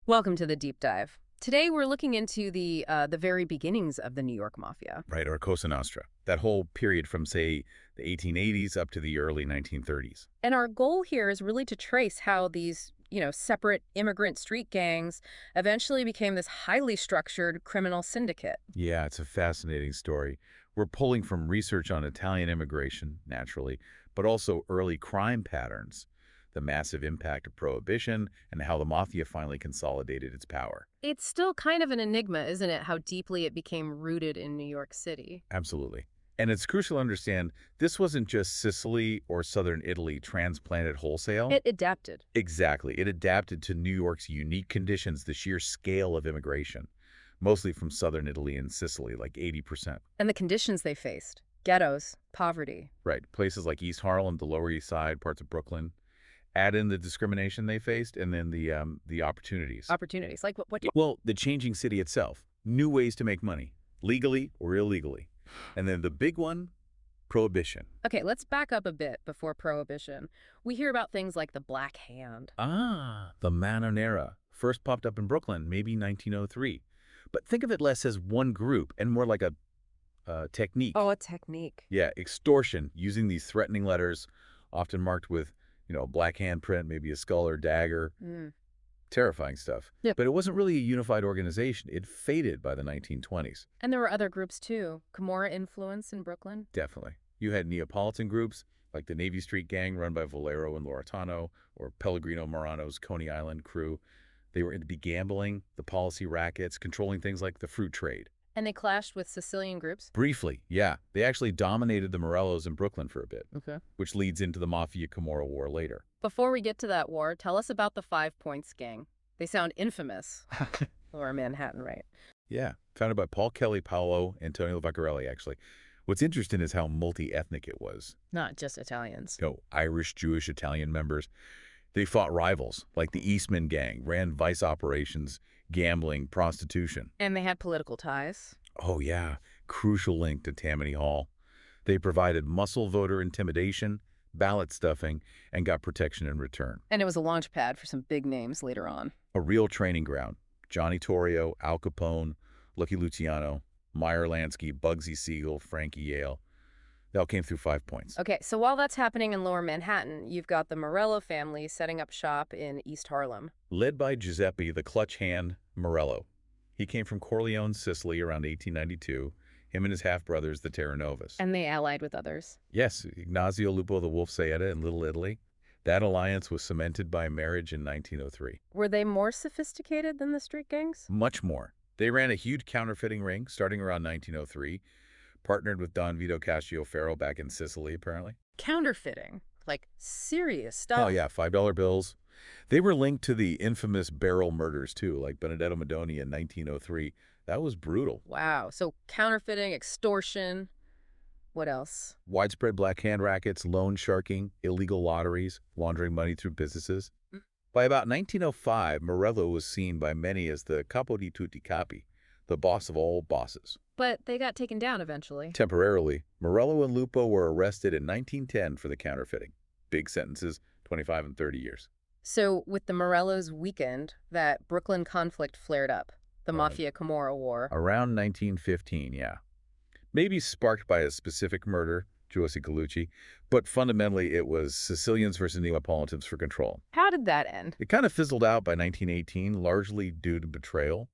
Welcome to the deep dive. Today we're looking into the very beginnings of the New York Mafia. Right, or Cosa Nostra. That whole period from, say, the 1880s up to the early 1930s. And our goal here is really to trace how these, separate immigrant street gangs eventually became this highly structured criminal syndicate. Yeah, it's a fascinating story. We're pulling from research on Italian immigration, naturally, but also early crime patterns, the massive impact of Prohibition, and how the Mafia finally consolidated its power. It's still kind of an enigma, isn't it, how deeply it became rooted in New York City. Absolutely. And it's crucial to understand this wasn't just Sicily or southern Italy transplanted wholesale. It adapted. Exactly. It adapted to New York's unique conditions, the sheer scale of immigration, mostly from southern Italy and Sicily, like 80%. And the conditions they faced. Ghettos, poverty. Right. Places like East Harlem, the Lower East Side, parts of Brooklyn. Add in the discrimination they faced, and then the opportunities. Opportunities. Like what? Well, the changing city itself. New ways to make money, legally or illegally. And then the big one, Prohibition. Okay, let's back up a bit before Prohibition. We hear about things like the Black Hand. Ah, the Manonera. First popped up in Brooklyn, maybe 1903. But think of it less as one group and more like a technique. Oh, a technique. Yeah, extortion, using these threatening letters, often marked with, a black handprint, maybe a skull or dagger. Terrifying stuff. Yeah. But it wasn't really a unified organization. It faded by the 1920s. And there were other groups too. Camorra influence in Brooklyn. Definitely. You had Neapolitan groups, like the Navy Street Gang run by Valero and Loretano, or Pellegrino Morano's Coney Island crew. They were into gambling, the policy rackets, controlling things like the fruit trade. And they clashed with Sicilian groups. Briefly, yeah. They actually dominated the Morellos in Brooklyn for a bit, Okay. which leads into the Mafia-Camorra War later. Before we get to that war, tell us about the 5 Points Gang. They sound infamous. Or Manhattan, right? Yeah, founded by Paul Kelly, Paolo Antonio Vaccarelli, actually. What's interesting is how multi-ethnic it was. Not just Italians. Irish, Jewish, Italian members. They fought rivals, like the Eastman Gang, ran vice operations, gambling, prostitution. And they had political ties. Oh, yeah. Crucial link to Tammany Hall. They provided muscle voter intimidation, ballot stuffing, and got protection in return. And it was a launch pad for some big names later on. A real training ground. Johnny Torrio, Al Capone, Lucky Luciano, Meyer Lansky, Bugsy Siegel, Frankie Yale. They all came through 5 Points. Okay, so while that's happening in Lower Manhattan, you've got the Morello family setting up shop in East Harlem. Led by Giuseppe the Clutch Hand Morello. He came from Corleone, Sicily around 1892. Him and his half-brothers, the Terranovas. And they allied with others. Yes, Ignazio Lupo the Wolf Saeta in Little Italy. That alliance was cemented by marriage in 1903. Were they more sophisticated than the street gangs? Much more. They ran a huge counterfeiting ring starting around 1903, partnered with Don Vito Cascioferro back in Sicily, apparently. Counterfeiting. Like serious stuff. Oh, yeah, $5 bills. They were linked to the infamous barrel murders, too, like Benedetto Madoni in 1903. That was brutal. Wow. So counterfeiting, extortion. What else? Widespread black hand rackets, loan sharking, illegal lotteries, laundering money through businesses. By about 1905, Morello was seen by many as the capo di tutti capi, the boss of all bosses. But they got taken down eventually. Temporarily, Morello and Lupo were arrested in 1910 for the counterfeiting. Big sentences, 25 and 30 years. So with the Morellos weakened, that Brooklyn conflict flared up. The Right. Mafia-Camorra War. Around 1915, yeah. Maybe sparked by a specific murder, Giuseppe Gallucci, but fundamentally it was Sicilians versus Neapolitans for control. How did that end? It kind of fizzled out by 1918, largely due to betrayal.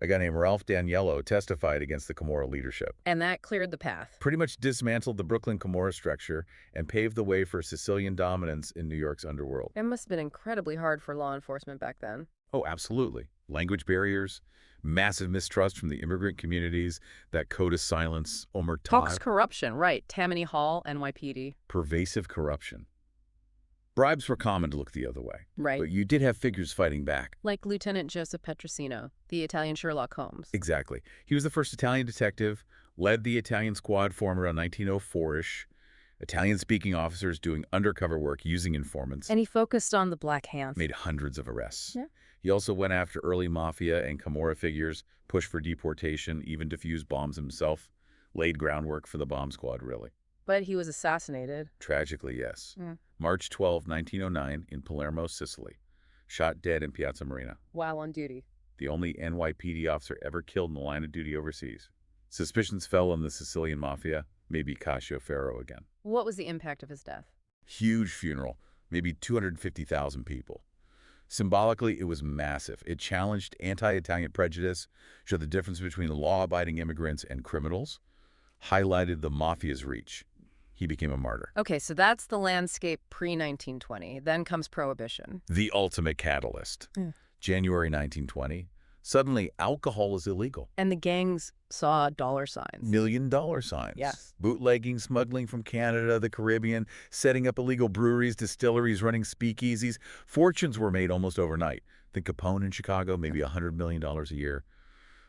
A guy named Ralph Daniello testified against the Camorra leadership. And that cleared the path. Pretty much dismantled the Brooklyn Camorra structure and paved the way for Sicilian dominance in New York's underworld. It must have been incredibly hard for law enforcement back then. Oh, absolutely. Language barriers, massive mistrust from the immigrant communities, that code of silence, omertà, Talks corruption, right. Tammany Hall, NYPD. pervasive corruption. Bribes were common to look the other way. Right. But you did have figures fighting back. Like Lieutenant Joseph Petrosino, the Italian Sherlock Holmes. Exactly. He was the first Italian detective, led the Italian squad formed around 1904-ish, Italian-speaking officers doing undercover work using informants, And he focused on the Black Hand. made hundreds of arrests. Yeah. He also went after early Mafia and Camorra figures, pushed for deportation, even defused bombs himself, laid groundwork for the bomb squad, really. But he was assassinated. Tragically, yes. Mm. March 12, 1909, in Palermo, Sicily. shot dead in Piazza Marina. While on duty. The only NYPD officer ever killed in the line of duty overseas. Suspicions fell on the Sicilian Mafia, maybe Castellammarese again. What was the impact of his death? Huge funeral, maybe 250,000 people. Symbolically, it was massive. It challenged anti-Italian prejudice, showed the difference between law-abiding immigrants and criminals, highlighted the Mafia's reach. He became a martyr. Okay, so that's the landscape pre-1920. Then comes Prohibition. The ultimate catalyst. Yeah. January 1920, suddenly alcohol is illegal. And the gangs saw dollar signs. $1 million signs. Yes. Bootlegging, smuggling from Canada, the Caribbean, setting up illegal breweries, distilleries, running speakeasies. Fortunes were made almost overnight. Think Capone in Chicago, maybe $100 million a year.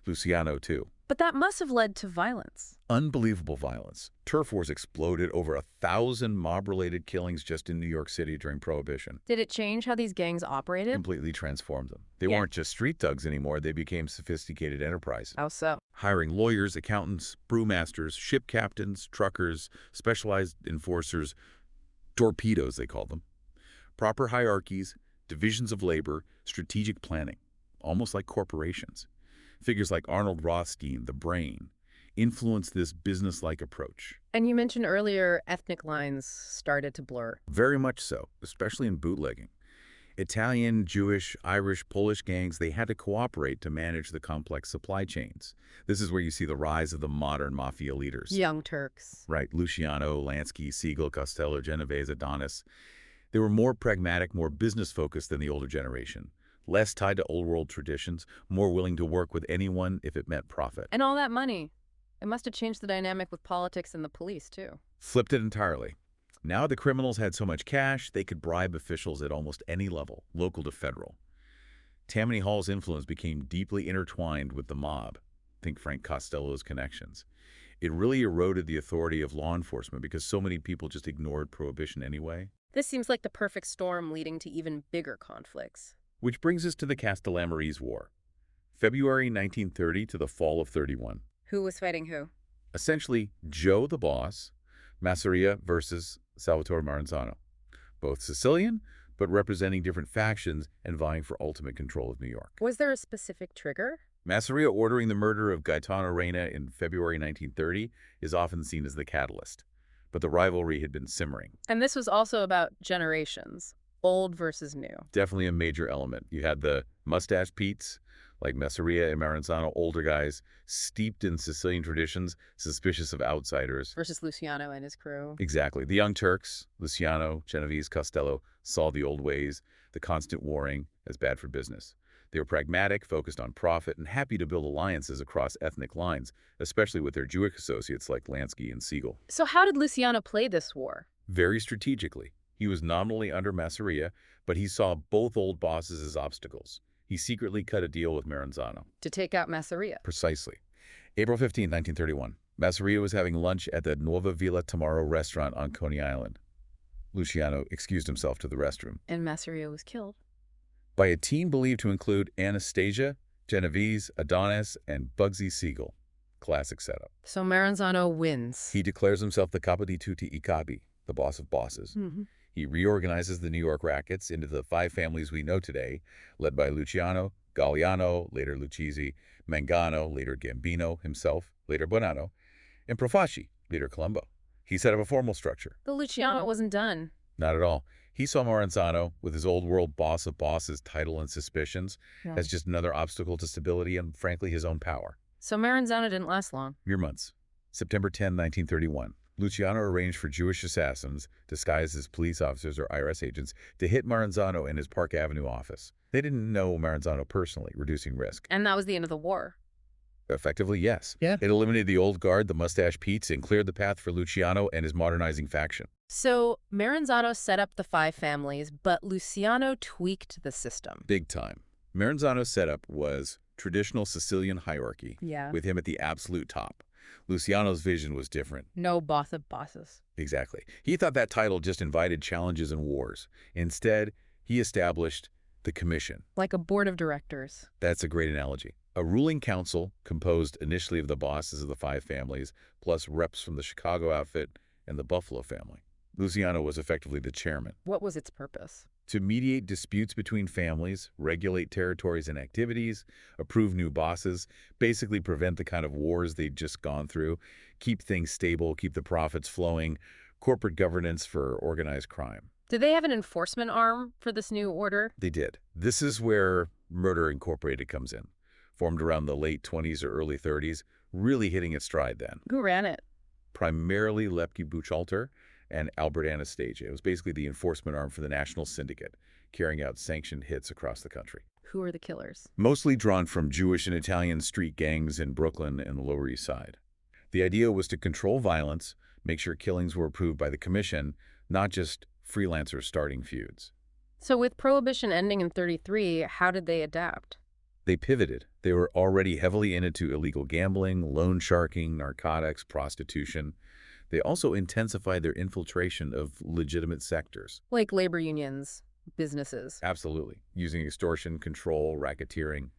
Luciano, too. But that must have led to violence. Unbelievable violence. Turf wars exploded, over 1,000 mob-related killings just in New York City during Prohibition. Did it change how these gangs operated? Completely transformed them. They Yeah. weren't just street thugs anymore, they became sophisticated enterprises. How so? Hiring lawyers, accountants, brewmasters, ship captains, truckers, specialized enforcers, torpedoes they called them. Proper hierarchies, divisions of labor, strategic planning, almost like corporations. Figures like Arnold Rothstein, the brain, influenced this business-like approach. And you mentioned earlier ethnic lines started to blur. Very much so, especially in bootlegging. Italian, Jewish, Irish, Polish gangs, they had to cooperate to manage the complex supply chains. This is where you see the rise of the modern mafia leaders. Young Turks. Right, Luciano, Lansky, Siegel, Costello, Genovese, Adonis. They were more pragmatic, more business-focused than the older generation. Less tied to old-world traditions, more willing to work with anyone if it meant profit. And all that money. It must have changed the dynamic with politics and the police, too. Flipped it entirely. Now the criminals had so much cash, they could bribe officials at almost any level, local to federal. Tammany Hall's influence became deeply intertwined with the mob. Think Frank Costello's connections. It really eroded the authority of law enforcement because so many people just ignored Prohibition anyway. This seems like the perfect storm leading to even bigger conflicts. Which brings us to the Castellammarese War. February 1930 to the fall of 31. Who was fighting who? Essentially, Joe the boss, Masseria versus Salvatore Maranzano. Both Sicilian, but representing different factions and vying for ultimate control of New York. Was there a specific trigger? Masseria ordering the murder of Gaetano Reina in February 1930 is often seen as the catalyst. But the rivalry had been simmering. And this was also about generations, old versus new. Definitely a major element. You had the Moustache Petes, like Masseria and Maranzano, older guys, steeped in Sicilian traditions, suspicious of outsiders. Versus Luciano and his crew. Exactly. The Young Turks, Luciano, Genovese, Costello, saw the old ways, the constant warring, as bad for business. They were pragmatic, focused on profit, and happy to build alliances across ethnic lines, especially with their Jewish associates like Lansky and Siegel. So how did Luciano play this war? Very strategically. He was nominally under Masseria, but he saw both old bosses as obstacles. He secretly cut a deal with Maranzano. To take out Masseria. Precisely. April 15, 1931. Masseria was having lunch at the Nuova Villa Tamaro restaurant on Coney Island. Luciano excused himself to the restroom. And Masseria was killed. By a team believed to include Anastasia, Genovese, Adonis, and Bugsy Siegel. Classic setup. So Maranzano wins. He declares himself the capo di tutti I capi, the boss of bosses. He reorganizes the New York rackets into the 5 families we know today, led by Luciano, Galliano, later Lucchesi, Mangano, later Gambino himself, later Bonanno, and Profaci, later Colombo. He set up a formal structure. But Luciano wasn't done. Not at all. He saw Maranzano, with his old world boss of bosses title and suspicions, as just another obstacle to stability and, frankly, his own power. So Maranzano didn't last long. Mere months. September 10, 1931. Luciano arranged for Jewish assassins, disguised as police officers or IRS agents, to hit Maranzano in his Park Avenue office. They didn't know Maranzano personally, reducing risk. And that was the end of the war. Effectively, yes. Yeah. It eliminated the old guard, the Moustache Petes, and cleared the path for Luciano and his modernizing faction. So Maranzano set up the 5 families, but Luciano tweaked the system. Big time. Maranzano's setup was traditional Sicilian hierarchy, Yeah. with him at the absolute top. Luciano's vision was different. No boss of bosses. Exactly. He thought that title just invited challenges and wars. Instead, he established the Commission. Like a board of directors. That's a great analogy. A ruling council composed initially of the bosses of the 5 families, plus reps from the Chicago outfit and the Buffalo family. Luciano was effectively the chairman. What was its purpose? To mediate disputes between families, regulate territories and activities, approve new bosses, basically prevent the kind of wars they'd just gone through, keep things stable, keep the profits flowing, corporate governance for organized crime. Did they have an enforcement arm for this new order? They did. This is where Murder Incorporated comes in. Formed around the late 20s or early 30s, really hitting its stride then. Who ran it? Primarily Lepke Buchalter and Albert Anastasia. It was basically the enforcement arm for the National Syndicate, carrying out sanctioned hits across the country. Who are the killers? Mostly drawn from Jewish and Italian street gangs in Brooklyn and the Lower East Side. The idea was to control violence, make sure killings were approved by the commission, not just freelancers starting feuds. So with Prohibition ending in 33, how did they adapt? They pivoted. They were already heavily into illegal gambling, loan sharking, narcotics, prostitution. They also intensified their infiltration of legitimate sectors. Like labor unions, businesses. Absolutely. Using extortion, control, racketeering.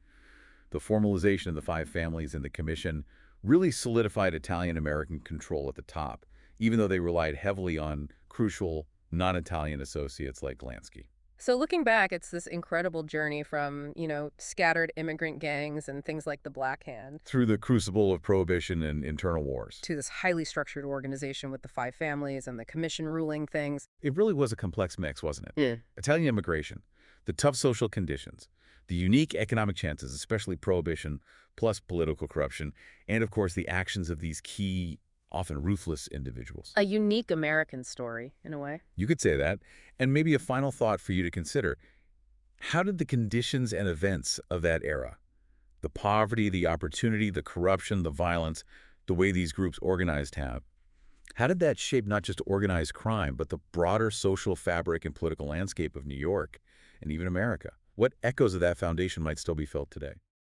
The formalization of the five families in the commission really solidified Italian-American control at the top, even though they relied heavily on crucial non-Italian associates like Lansky. So looking back, it's this incredible journey from, scattered immigrant gangs and things like the Black Hand Through the crucible of prohibition and internal wars. to this highly structured organization with the five families and the commission ruling things. It really was a complex mix, wasn't it? Yeah. Italian immigration, the tough social conditions, the unique economic chances, especially prohibition, plus political corruption, and of course the actions of these key, often ruthless individuals. A unique American story, in a way. You could say that. And maybe a final thought for you to consider. How did the conditions and events of that era, the poverty, the opportunity, the corruption, the violence, the way these groups organized how did that shape not just organized crime, but the broader social fabric and political landscape of New York and even America? What echoes of that foundation might still be felt today?